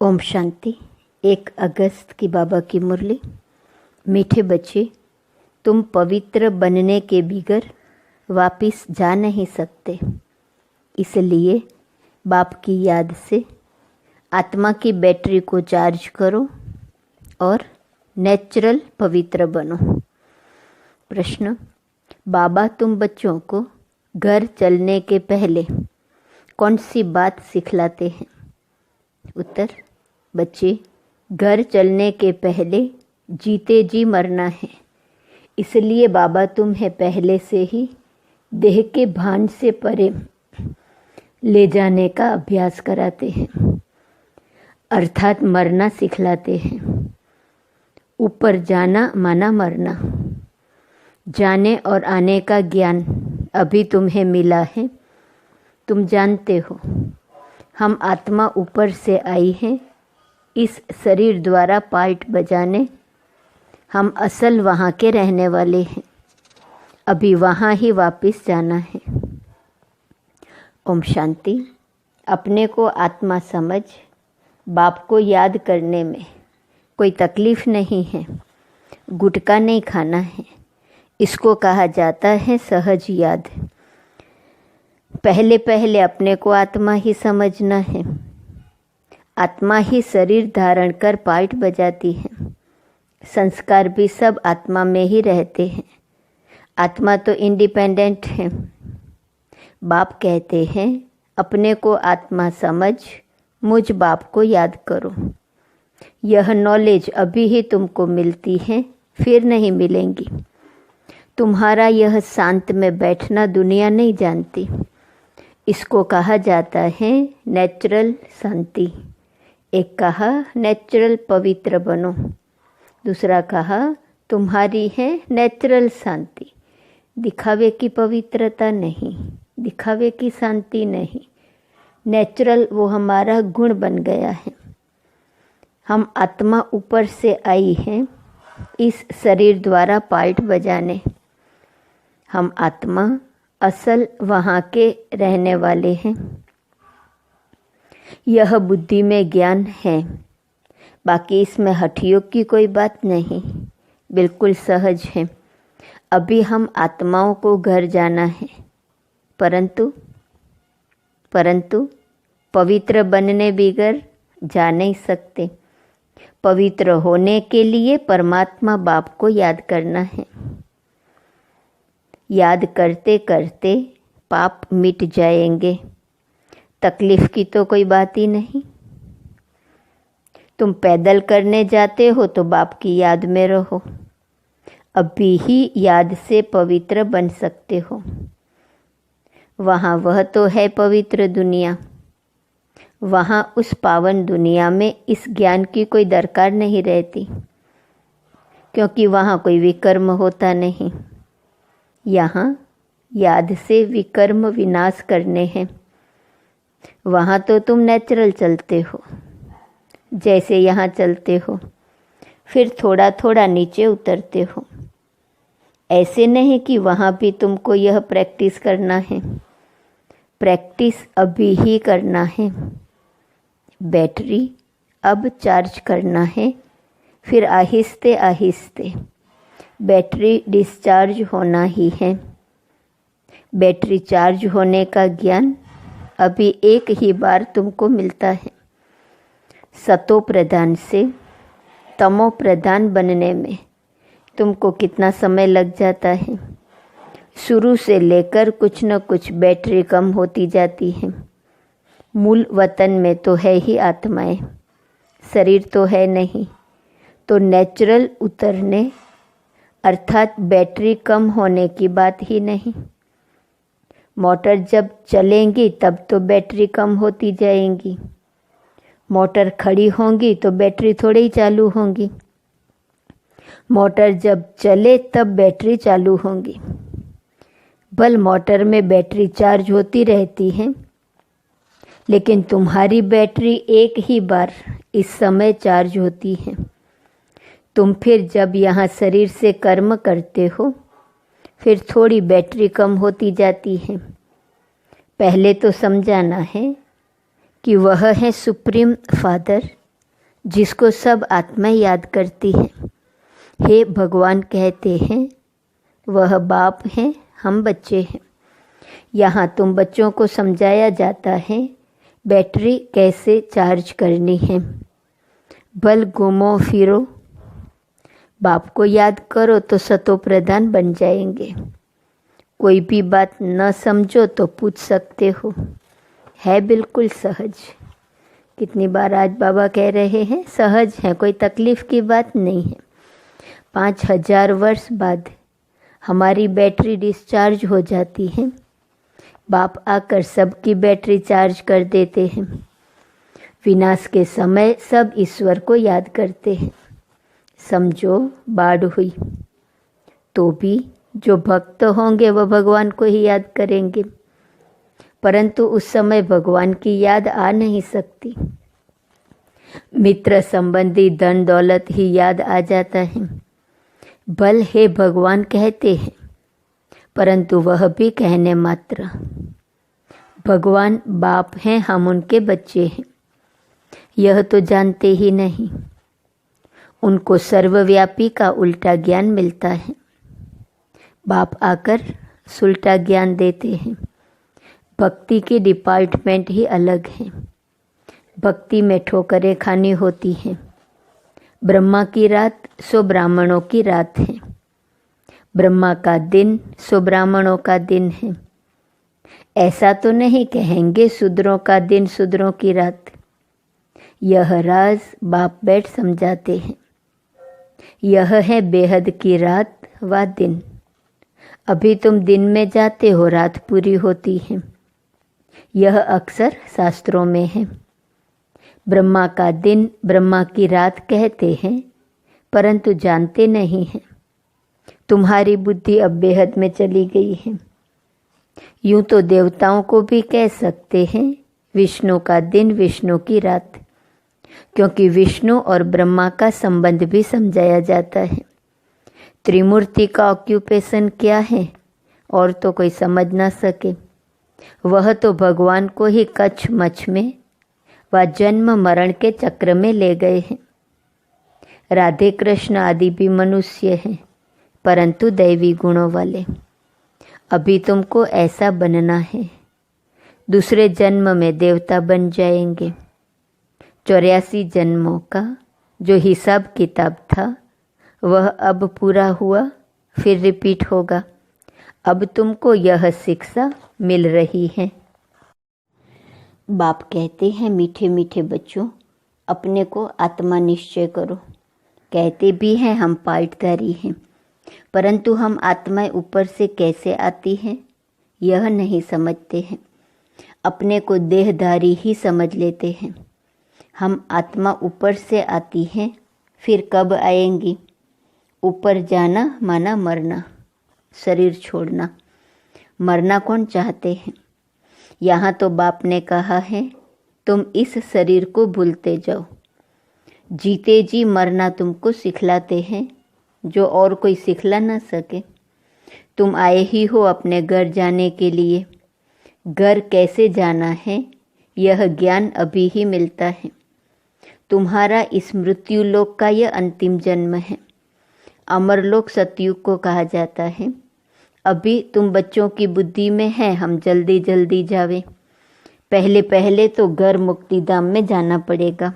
ओम शांति। 1 अगस्त की बाबा की मुरली। मीठे बच्चे, तुम पवित्र बनने के बगैर वापिस जा नहीं सकते। इसलिए बाप की याद से आत्मा की बैटरी को चार्ज करो और नेचुरल पवित्र बनो। प्रश्न: बाबा तुम बच्चों को घर चलने के पहले कौन सी बात सिखलाते हैं? उत्तर: बच्चे, घर चलने के पहले जीते जी मरना है। इसलिए बाबा तुम्हें पहले से ही देह के भान से परे ले जाने का अभ्यास कराते हैं, अर्थात मरना सिखलाते हैं। ऊपर जाना माना मरना। जाने और आने का ज्ञान अभी तुम्हें मिला है। तुम जानते हो हम आत्मा ऊपर से आई है इस शरीर द्वारा पार्ट बजाने। हम असल वहाँ के रहने वाले हैं, अभी वहाँ ही वापस जाना है। ओम शांति। अपने को आत्मा समझ बाप को याद करने में कोई तकलीफ नहीं है। गुटखा नहीं खाना है। इसको कहा जाता है सहज याद। पहले पहले अपने को आत्मा ही समझना है। आत्मा ही शरीर धारण कर पार्ट बजाती है। संस्कार भी सब आत्मा में ही रहते हैं। आत्मा तो इंडिपेंडेंट है। बाप कहते हैं अपने को आत्मा समझ मुझ बाप को याद करो। यह नॉलेज अभी ही तुमको मिलती है, फिर नहीं मिलेंगी। तुम्हारा यह शांत में बैठना दुनिया नहीं जानती। इसको कहा जाता है नेचुरल शांति। एक कहा नेचुरल पवित्र बनो, दूसरा कहा तुम्हारी है नेचुरल शांति। दिखावे की पवित्रता नहीं, दिखावे की शांति नहीं। नेचुरल वो हमारा गुण बन गया है। हम आत्मा ऊपर से आई हैं इस शरीर द्वारा पार्ट बजाने। हम आत्मा असल वहाँ के रहने वाले हैं। यह बुद्धि में ज्ञान है, बाकी इसमें हठयोग की कोई बात नहीं, बिल्कुल सहज है। अभी हम आत्माओं को घर जाना है, परंतु पवित्र बनने बगैर जा नहीं सकते। पवित्र होने के लिए परमात्मा बाप को याद करना है। याद करते करते पाप मिट जाएंगे। तकलीफ की तो कोई बात ही नहीं। तुम पैदल करने जाते हो तो बाप की याद में रहो। अभी ही याद से पवित्र बन सकते हो। वहाँ वह तो है पवित्र दुनिया। वहाँ उस पावन दुनिया में इस ज्ञान की कोई दरकार नहीं रहती, क्योंकि वहाँ कोई विकर्म होता नहीं। यहाँ याद से विकर्म विनाश करने हैं। वहाँ तो तुम नेचुरल चलते हो, जैसे यहाँ चलते हो, फिर थोड़ा थोड़ा नीचे उतरते हो। ऐसे नहीं कि वहाँ भी तुमको यह प्रैक्टिस करना है। प्रैक्टिस अभी ही करना है। बैटरी अब चार्ज करना है, फिर आहिस्ते आहिस्ते बैटरी डिस्चार्ज होना ही है। बैटरी चार्ज होने का ज्ञान अभी एक ही बार तुमको मिलता है। सतो प्रधान से तमो प्रधान बनने में तुमको कितना समय लग जाता है। शुरू से लेकर कुछ न कुछ बैटरी कम होती जाती है। मूल वतन में तो है ही आत्माएं, शरीर तो है नहीं। तो नेचुरल उतरने अर्थात बैटरी कम होने की बात ही नहीं। मोटर जब चलेंगी तब तो बैटरी कम होती जाएंगी। मोटर खड़ी होंगी तो बैटरी थोड़ी ही चालू होंगी। मोटर जब चले तब बैटरी चालू होंगी। बल मोटर में बैटरी चार्ज होती रहती है, लेकिन तुम्हारी बैटरी एक ही बार इस समय चार्ज होती है। तुम फिर जब यहाँ शरीर से कर्म करते हो, फिर थोड़ी बैटरी कम होती जाती है। पहले तो समझाना है कि वह है सुप्रीम फादर जिसको सब आत्मा याद करती है। हे भगवान कहते हैं, वह बाप है, हम बच्चे हैं। यहाँ तुम बच्चों को समझाया जाता है बैटरी कैसे चार्ज करनी है। बल घूमो फिरो, बाप को याद करो तो सतो प्रधान बन जाएंगे। कोई भी बात न समझो तो पूछ सकते हो, है बिल्कुल सहज। कितनी बार आज बाबा कह रहे हैं, सहज है, कोई तकलीफ की बात नहीं है। 5000 वर्ष बाद हमारी बैटरी डिस्चार्ज हो जाती है। बाप आकर सबकी बैटरी चार्ज कर देते हैं। विनाश के समय सब ईश्वर को याद करते हैं। समझो बाढ़ हुई तो भी जो भक्त होंगे वह भगवान को ही याद करेंगे, परंतु उस समय भगवान की याद आ नहीं सकती। मित्र संबंधी धन दौलत ही याद आ जाता है। बल है भगवान कहते हैं, परंतु वह भी कहने मात्र। भगवान बाप हैं, हम उनके बच्चे हैं, यह तो जानते ही नहीं। उनको सर्वव्यापी का उल्टा ज्ञान मिलता है। बाप आकर सुलटा ज्ञान देते हैं। भक्ति की डिपार्टमेंट ही अलग है। भक्ति में ठोकरें खानी होती हैं। ब्रह्मा की रात सो ब्राह्मणों की रात है। ब्रह्मा का दिन सो ब्राह्मणों का दिन है। ऐसा तो नहीं कहेंगे शूद्रों का दिन शूद्रों की रात। यह राज बाप बैठ समझाते हैं। यह है बेहद की रात व दिन। अभी तुम दिन में जाते हो, रात पूरी होती है। यह अक्सर शास्त्रों में है। ब्रह्मा का दिन ब्रह्मा की रात कहते हैं, परंतु जानते नहीं हैं। तुम्हारी बुद्धि अब बेहद में चली गई है। यूं तो देवताओं को भी कह सकते हैं विष्णु का दिन विष्णु की रात, क्योंकि विष्णु और ब्रह्मा का संबंध भी समझाया जाता है। त्रिमूर्ति का ऑक्यूपेशन क्या है और तो कोई समझ ना सके। वह तो भगवान को ही कच्छ मच्छ में व जन्म मरण के चक्र में ले गए हैं। राधे कृष्ण आदि भी मनुष्य हैं, परंतु दैवी गुणों वाले। अभी तुमको ऐसा बनना है, दूसरे जन्म में देवता बन जाएंगे। 84 जन्मों का जो हिसाब किताब था वह अब पूरा हुआ, फिर रिपीट होगा। अब तुमको यह शिक्षा मिल रही है। बाप कहते हैं, मीठे मीठे बच्चों, अपने को आत्मा निश्चय करो। कहते भी हैं हम पार्टधारी हैं, परंतु हम आत्माएं ऊपर से कैसे आती हैं यह नहीं समझते हैं। अपने को देहधारी ही समझ लेते हैं। हम आत्मा ऊपर से आती हैं, फिर कब आएंगी? ऊपर जाना माना मरना, शरीर छोड़ना। मरना कौन चाहते हैं? यहाँ तो बाप ने कहा है तुम इस शरीर को भूलते जाओ। जीते जी मरना तुमको सिखलाते हैं, जो और कोई सिखला ना सके। तुम आए ही हो अपने घर जाने के लिए। घर कैसे जाना है यह ज्ञान अभी ही मिलता है। तुम्हारा इस मृत्यु लोक का यह अंतिम जन्म है। अमरलोक सतयुग को कहा जाता है। अभी तुम बच्चों की बुद्धि में है हम जल्दी जल्दी जावे। पहले पहले तो घर मुक्तिधाम में जाना पड़ेगा।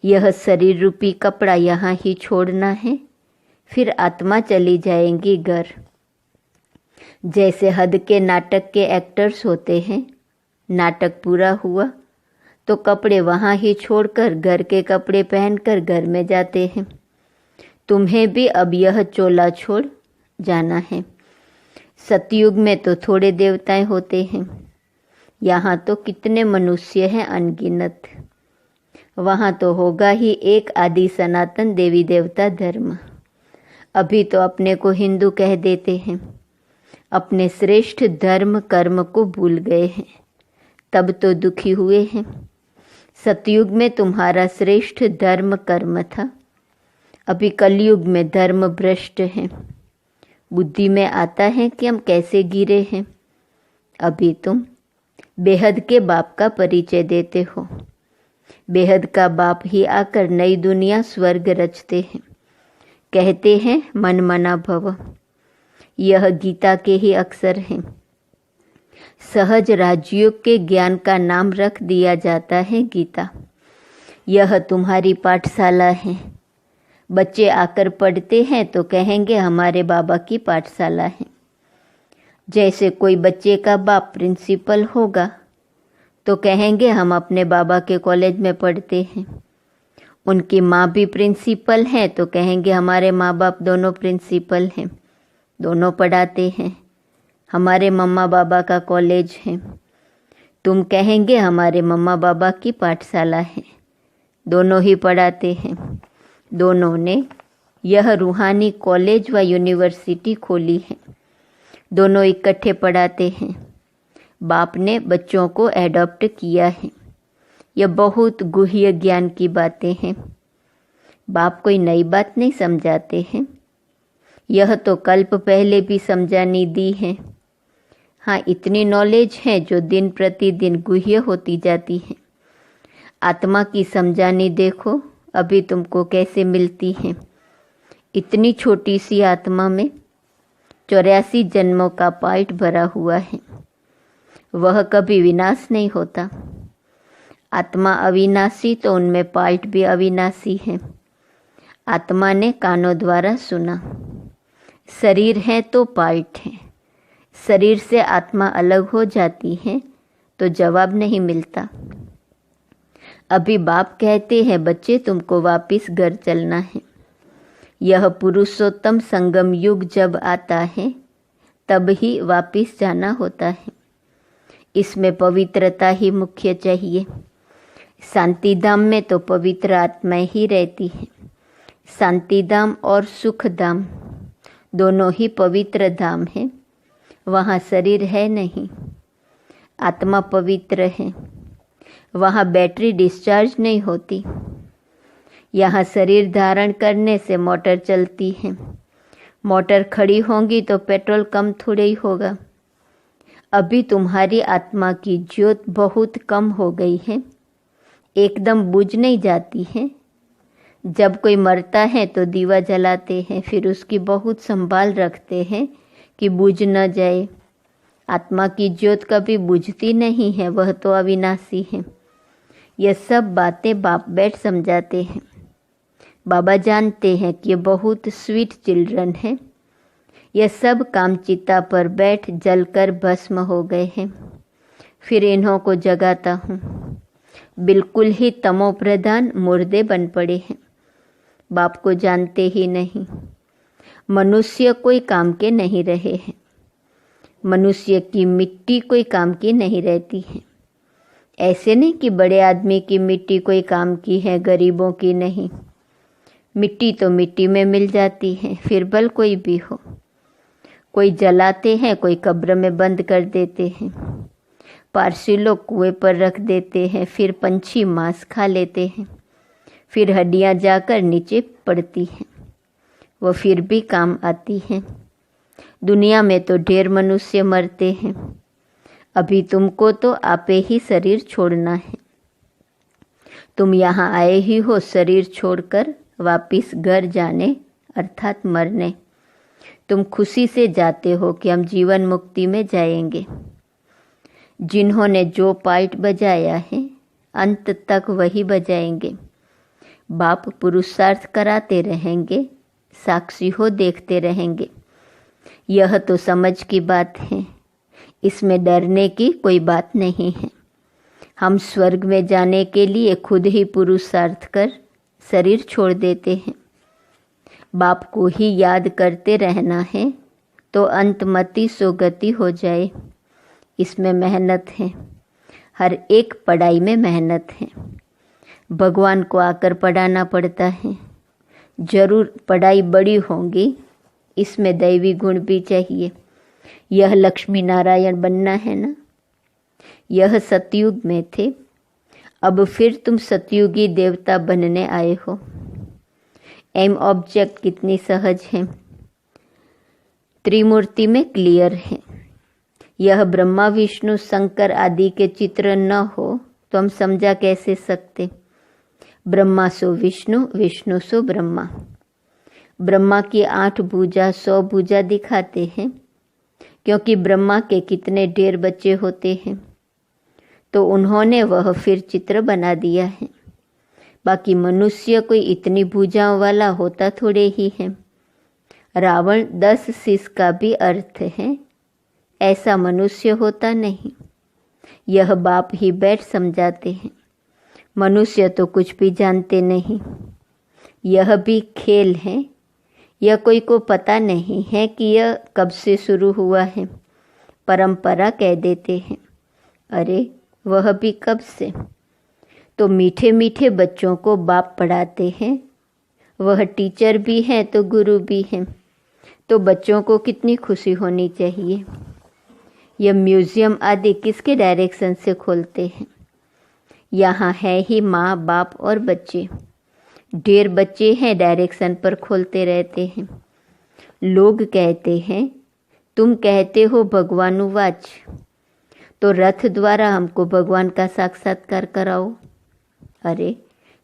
यह शरीर रूपी कपड़ा यहाँ ही छोड़ना है, फिर आत्मा चली जाएंगी घर। जैसे हद के नाटक के एक्टर्स होते हैं, नाटक पूरा हुआ तो कपड़े वहाँ ही छोड़कर घर के कपड़े पहनकर घर में जाते हैं। तुम्हें भी अब यह चोला छोड़ जाना है। सतयुग में तो थोड़े देवताएं होते हैं, यहाँ तो कितने मनुष्य हैं अनगिनत। वहाँ तो होगा ही एक आदि सनातन देवी देवता धर्म। अभी तो अपने को हिंदू कह देते हैं, अपने श्रेष्ठ धर्म कर्म को भूल गए हैं, तब तो दुखी हुए हैं। सतयुग में तुम्हारा श्रेष्ठ धर्म कर्म था, अभी कलयुग में धर्म भ्रष्ट है। बुद्धि में आता है कि हम कैसे गिरे हैं। अभी तुम बेहद के बाप का परिचय देते हो। बेहद का बाप ही आकर नई दुनिया स्वर्ग रचते हैं। कहते हैं मन मना भव। यह गीता के ही अक्षर हैं। सहज राजयोग के ज्ञान का नाम रख दिया जाता है गीता। यह तुम्हारी पाठशाला है। बच्चे आकर पढ़ते हैं तो कहेंगे हमारे बाबा की पाठशाला है। जैसे कोई बच्चे का बाप प्रिंसिपल होगा तो कहेंगे हम अपने बाबा के कॉलेज में पढ़ते हैं। उनकी माँ भी प्रिंसिपल हैं तो कहेंगे हमारे माँ बाप दोनों प्रिंसिपल हैं, दोनों पढ़ाते हैं। हमारे मम्मा बाबा का कॉलेज है। तुम कहेंगे हमारे मम्मा बाबा की पाठशाला है, दोनों ही पढ़ाते हैं। दोनों ने यह रूहानी कॉलेज व यूनिवर्सिटी खोली है। दोनों इकट्ठे पढ़ाते हैं। बाप ने बच्चों को एडॉप्ट किया है। यह बहुत गुह्य ज्ञान की बातें हैं। बाप कोई नई बात नहीं समझाते हैं। यह तो कल्प पहले भी समझानी दी है। हाँ, इतनी नॉलेज है जो दिन प्रतिदिन गुह्य होती जाती है। आत्मा की समझानी देखो अभी तुमको कैसे मिलती है। इतनी छोटी सी आत्मा में 84 जन्मों का पार्ट भरा हुआ है। वह कभी विनाश नहीं होता। आत्मा अविनाशी तो उनमें पार्ट भी अविनाशी है। आत्मा ने कानों द्वारा सुना। शरीर है तो पार्ट है। शरीर से आत्मा अलग हो जाती है तो जवाब नहीं मिलता। अभी बाप कहते हैं बच्चे तुमको वापिस घर चलना है। यह पुरुषोत्तम संगम युग जब आता है तब ही वापिस जाना होता है। इसमें पवित्रता ही मुख्य चाहिए। शांति धाम में तो पवित्र आत्माएं ही रहती है। शांति धाम और सुख धाम दोनों ही पवित्र धाम है। वहाँ शरीर है नहीं, आत्मा पवित्र है। वहाँ बैटरी डिस्चार्ज नहीं होती। यहाँ शरीर धारण करने से मोटर चलती है। मोटर खड़ी होगी तो पेट्रोल कम थोड़े ही होगा। अभी तुम्हारी आत्मा की ज्योत बहुत कम हो गई है, एकदम बुझ नहीं जाती है। जब कोई मरता है तो दीवा जलाते हैं, फिर उसकी बहुत संभाल रखते हैं कि बुझ न जाए। आत्मा की ज्योत कभी बुझती नहीं है, वह तो अविनाशी है। यह सब बातें बाप बैठ समझाते हैं। बाबा जानते हैं कि ये बहुत स्वीट चिल्ड्रन है। यह सब कामचिता पर बैठ जलकर भस्म हो गए हैं। फिर इन्हों को जगाता हूँ। बिल्कुल ही तमो प्रधान मुर्दे बन पड़े हैं। बाप को जानते ही नहीं। मनुष्य कोई काम के नहीं रहे हैं। मनुष्य की मिट्टी कोई काम की नहीं रहती है। ऐसे नहीं कि बड़े आदमी की मिट्टी कोई काम की है, गरीबों की नहीं। मिट्टी तो मिट्टी में मिल जाती है, फिर भल कोई भी हो। कोई जलाते हैं, कोई कब्र में बंद कर देते हैं। पारसी लोग कुएं पर रख देते हैं, फिर पंछी मांस खा लेते हैं, फिर हड्डियां जाकर नीचे पड़ती हैं, वो फिर भी काम आती हैं। दुनिया में तो ढेर मनुष्य मरते हैं। अभी तुमको तो आपे ही शरीर छोड़ना है। तुम यहाँ आए ही हो शरीर छोड़कर वापिस घर जाने अर्थात मरने। तुम खुशी से जाते हो कि हम जीवन मुक्ति में जाएंगे। जिन्होंने जो पार्ट बजाया है अंत तक वही बजाएंगे। बाप पुरुषार्थ कराते रहेंगे, साक्षी हो देखते रहेंगे। यह तो समझ की बात है, इसमें डरने की कोई बात नहीं है। हम स्वर्ग में जाने के लिए खुद ही पुरुषार्थ कर शरीर छोड़ देते हैं। बाप को ही याद करते रहना है तो अंतमति सोगति हो जाए। इसमें मेहनत है, हर एक पढ़ाई में मेहनत है। भगवान को आकर पढ़ाना पड़ता है। जरूर पढ़ाई बड़ी होंगी, इसमें दैवी गुण भी चाहिए। यह लक्ष्मी नारायण बनना है ना। यह सतयुग में थे, अब फिर तुम सतयुगी देवता बनने आए हो। एम ऑब्जेक्ट कितनी सहज है, त्रिमूर्ति में क्लियर है। यह ब्रह्मा विष्णु शंकर आदि के चित्र न हो तो हम समझा कैसे सकते। ब्रह्मा सो विष्णु, विष्णु सो ब्रह्मा। ब्रह्मा की 8 भुजा 100 भुजा दिखाते हैं, क्योंकि ब्रह्मा के कितने ढेर बच्चे होते हैं, तो उन्होंने वह फिर चित्र बना दिया है। बाकी मनुष्य कोई इतनी भुजाओं वाला होता थोड़े ही है। रावण 10 शीश का भी अर्थ है, ऐसा मनुष्य होता नहीं। यह बाप ही बैठ समझाते हैं। मनुष्य तो कुछ भी जानते नहीं। यह भी खेल है। यह कोई को पता नहीं है कि यह कब से शुरू हुआ है। परंपरा कह देते हैं। अरे वह भी कब से। तो मीठे मीठे बच्चों को बाप पढ़ाते हैं। वह टीचर भी हैं तो गुरु भी हैं। तो बच्चों को कितनी खुशी होनी चाहिए। यह म्यूजियम आदि किसके डायरेक्शन से खोलते हैं। यहाँ है ही माँ बाप और बच्चे। ढेर बच्चे हैं, डायरेक्शन पर खोलते रहते हैं। लोग कहते हैं तुम कहते हो भगवानुवाच, तो रथ द्वारा हमको भगवान का साक्षात्कार कराओ। अरे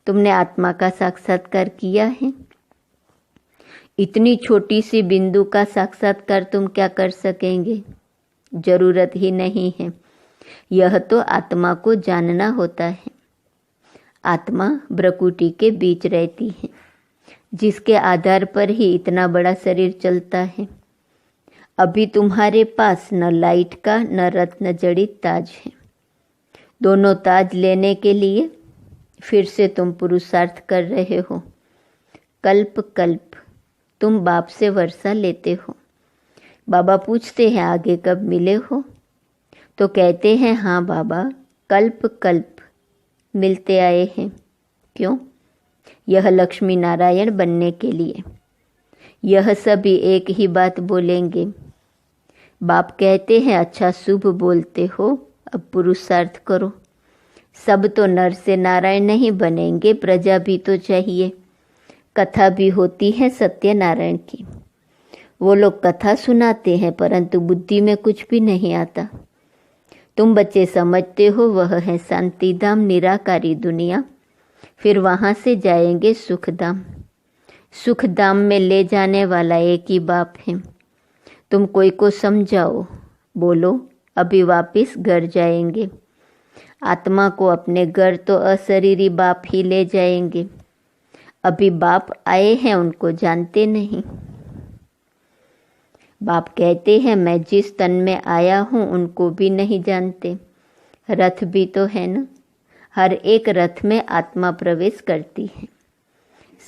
तुमने आत्मा का साक्षात्कार किया है। इतनी छोटी सी बिंदु का साक्षात्कार तुम क्या कर सकेंगे। जरूरत ही नहीं है। यह तो आत्मा को जानना होता है। आत्मा ब्रकुटी के बीच रहती है, जिसके आधार पर ही इतना बड़ा शरीर चलता है। अभी तुम्हारे पास न लाइट का न रत्न जड़ित ताज है। दोनों ताज लेने के लिए फिर से तुम पुरुषार्थ कर रहे हो। कल्प कल्प तुम बाप से वर्षा लेते हो। बाबा पूछते हैं आगे कब मिले हो, तो कहते हैं हाँ बाबा कल्प कल्प मिलते आए हैं। क्यों? यह लक्ष्मी नारायण बनने के लिए। यह सभी एक ही बात बोलेंगे। बाप कहते हैं अच्छा शुभ बोलते हो, अब पुरुषार्थ करो। सब तो नर से नारायण नहीं बनेंगे, प्रजा भी तो चाहिए। कथा भी होती है सत्यनारायण की। वो लोग कथा सुनाते हैं, परंतु बुद्धि में कुछ भी नहीं आता। तुम बच्चे समझते हो वह है शांतिधाम, निराकारी दुनिया। फिर वहाँ से जाएंगे सुखधाम। सुखधाम में ले जाने वाला एक ही बाप है। तुम कोई को समझाओ, बोलो अभी वापिस घर जाएंगे। आत्मा को अपने घर तो अशरीरी बाप ही ले जाएंगे। अभी बाप आए हैं, उनको जानते नहीं। बाप कहते हैं मैं जिस तन में आया हूँ उनको भी नहीं जानते। रथ भी तो है ना, हर एक रथ में आत्मा प्रवेश करती है।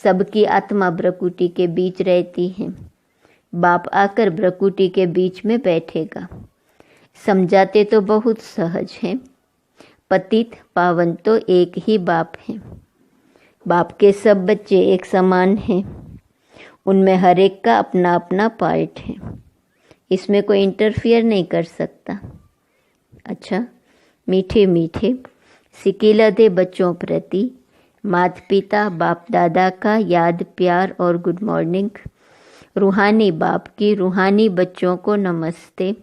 सबकी आत्मा ब्रकुटी के बीच रहती है। बाप आकर ब्रकुटी के बीच में बैठेगा। समझाते तो बहुत सहज है। पतित पावन तो एक ही बाप है। बाप के सब बच्चे एक समान हैं। उनमें हर एक का अपना अपना पार्ट है। इसमें कोई इंटरफियर नहीं कर सकता। अच्छा, मीठे मीठे सिकिलधे बच्चों प्रति माता पिता बाप दादा का याद प्यार और गुड मॉर्निंग। रूहानी बाप की रूहानी बच्चों को नमस्ते।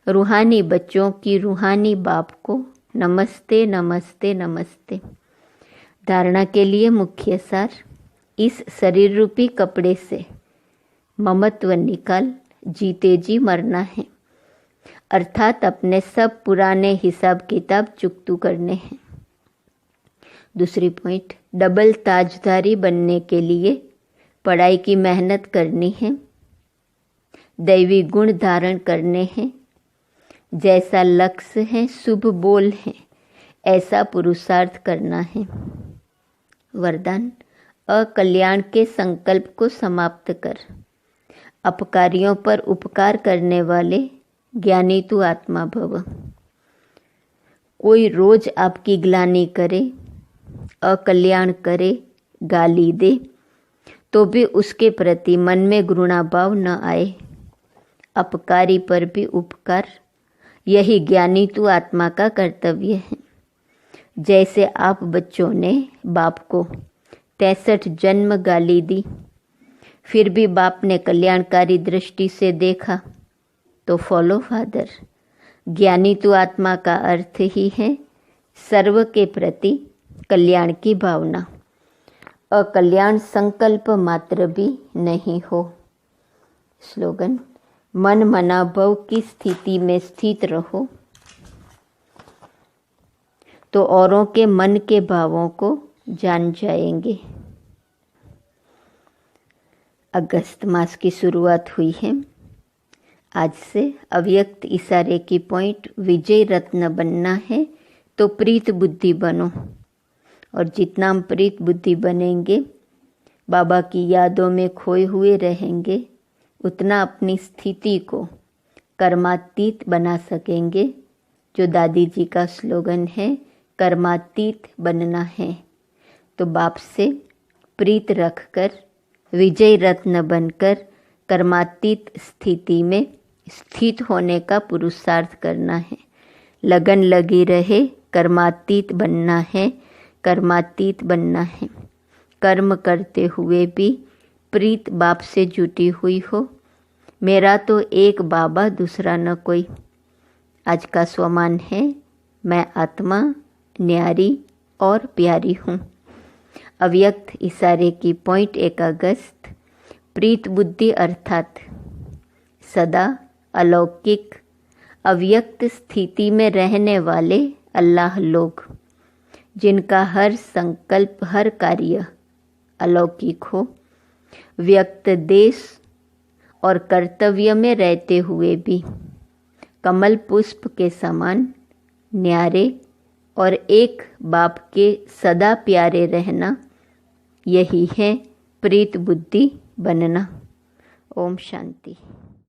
रूहानी बच्चों की रूहानी बाप को नमस्ते नमस्ते नमस्ते। धारणा के लिए मुख्य सार, इस शरीर रूपी कपड़े से ममत्व निकाल जीते जी मरना है। अर्थात अपने सब पुराने हिसाब किताब चुकतू करने हैं। दूसरी पॉइंट, डबल ताजधारी बनने के लिए पढ़ाई की मेहनत करनी है। दैवी गुण धारण करने हैं। जैसा लक्ष्य है, शुभ बोल है, ऐसा पुरुषार्थ करना है। वरदान, अकल्याण के संकल्प को समाप्त कर। अपकारियों पर उपकार करने वाले ज्ञानी तू आत्मा भव। कोई रोज आपकी ग्लानि करे, अकल्याण करे, गाली दे, तो भी उसके प्रति मन में घृणाभाव न आए। अपकारी पर भी उपकार, यही ज्ञानी तू आत्मा का कर्तव्य है। जैसे आप बच्चों ने बाप को 63 जन्म गाली दी, फिर भी बाप ने कल्याणकारी दृष्टि से देखा, तो फॉलो फादर। ज्ञानी तू आत्मा का अर्थ ही है सर्व के प्रति कल्याण की भावना, अकल्याण संकल्प मात्र भी नहीं हो। स्लोगन, मन मना भव की स्थिति में स्थित रहो तो औरों के मन के भावों को जान जाएंगे। अगस्त मास की शुरुआत हुई है। आज से अव्यक्त इशारे की पॉइंट विजय रत्न बनना है तो प्रीत बुद्धि बनो, और जितना हम प्रीत बुद्धि बनेंगे, बाबा की यादों में खोए हुए रहेंगे, उतना अपनी स्थिति को कर्मातीत बना सकेंगे। जो दादी जी का स्लोगन है, कर्मातीत बनना है, तो बाप से प्रीत रखकर विजय रत्न बनकर कर्मातीत स्थिति में स्थित होने का पुरुषार्थ करना है। लगन लगी रहे, कर्मातीत बनना है, कर्मातीत बनना है। कर्म करते हुए भी प्रीत बाप से जुटी हुई हो। मेरा तो एक बाबा, दूसरा न कोई। आज का स्वमान है, मैं आत्मा न्यारी और प्यारी हूँ। अव्यक्त इशारे की पॉइंट 1 अगस्त, प्रीत बुद्धि अर्थात सदा अलौकिक अव्यक्त स्थिति में रहने वाले अल्लाह लोग, जिनका हर संकल्प, हर कार्य अलौकिक हो, व्यक्त देश और कर्तव्य में रहते हुए भी कमल पुष्प के समान न्यारे और एक बाप के सदा प्यारे रहना, यही है प्रीत बुद्धि बनना। ओम शांति।